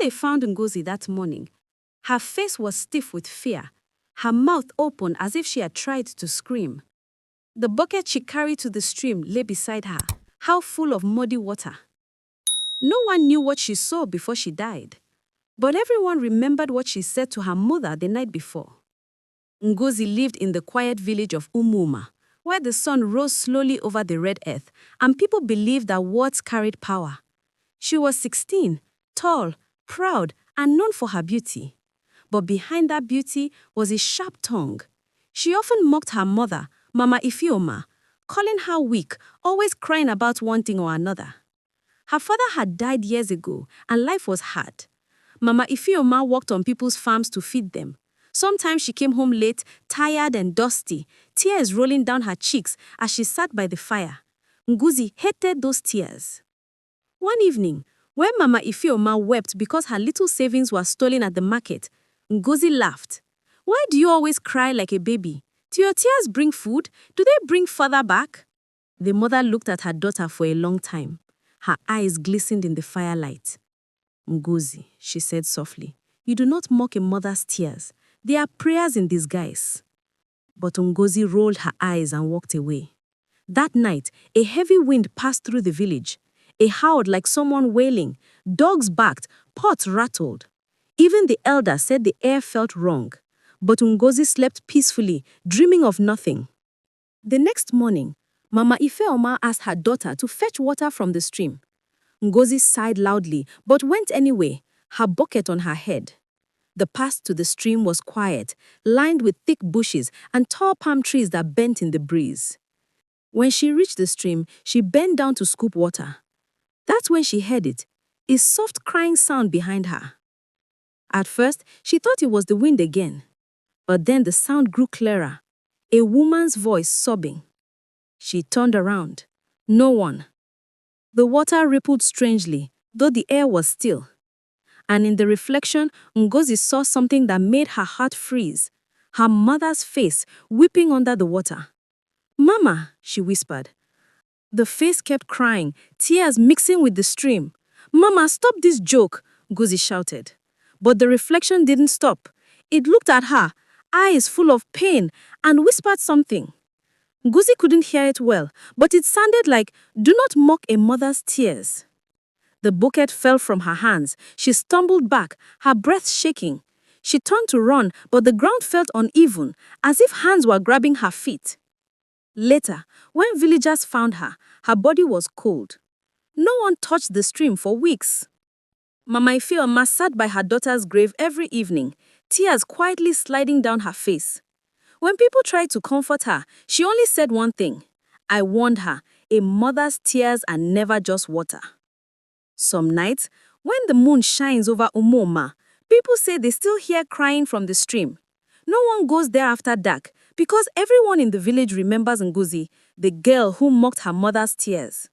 they found Ngozi that morning, her face was stiff with fear, her mouth open as if she had tried to scream. The bucket she carried to the stream lay beside her, half full of muddy water. No one knew what she saw before she died, but everyone remembered what she said to her mother the night before. Ngozi lived in the quiet village of Umuma, where the sun rose slowly over the red earth, and people believed that words carried power. She was 16, tall, proud, and known for her beauty. But behind that beauty was a sharp tongue. She often mocked her mother, Mama Ifeoma, calling her weak, always crying about one thing or another. Her father had died years ago, and life was hard. Mama Ifeoma worked on people's farms to feed them. Sometimes she came home late, tired and dusty, tears rolling down her cheeks as she sat by the fire. Ngozi hated those tears. One evening, when Mama Ifeoma wept because her little savings were stolen at the market, Ngozi laughed. "Why do you always cry like a baby? Do your tears bring food? Do they bring father back?" The mother looked at her daughter for a long time. Her eyes glistened in the firelight. "Ngozi," she said softly, "you do not mock a mother's tears. They are prayers in disguise." But Ngozi rolled her eyes and walked away. That night, a heavy wind passed through the village. It howled like someone wailing. Dogs barked, pots rattled. Even the elders said the air felt wrong. But Ngozi slept peacefully, dreaming of nothing. The next morning, Mama Ifeoma asked her daughter to fetch water from the stream. Ngozi sighed loudly, but went anyway, her bucket on her head. The path to the stream was quiet, lined with thick bushes and tall palm trees that bent in the breeze. When she reached the stream, she bent down to scoop water. That's when she heard it, a soft crying sound behind her. At first, she thought it was the wind again. But then the sound grew clearer, a woman's voice sobbing. She turned around. No one. The water rippled strangely, though the air was still. And in the reflection, Ngozi saw something that made her heart freeze. Her mother's face, weeping under the water. "Mama," she whispered. The face kept crying, tears mixing with the stream. "Mama, stop this joke," Ngozi shouted. But the reflection didn't stop. It looked at her, eyes full of pain, and whispered something. Ngozi couldn't hear it well, but it sounded like, "Do not mock a mother's tears." The bucket fell from her hands. She stumbled back, her breath shaking. She turned to run, but the ground felt uneven, as if hands were grabbing her feet. Later, when villagers found her, her body was cold. No one touched the stream for weeks. Mama Ifeoma sat by her daughter's grave every evening, tears quietly sliding down her face. When people tried to comfort her, she only said one thing. "I warned her, a mother's tears are never just water." Some nights, when the moon shines over Umoma, people say they still hear crying from the stream. No one goes there after dark because everyone in the village remembers Ngozi, the girl who mocked her mother's tears.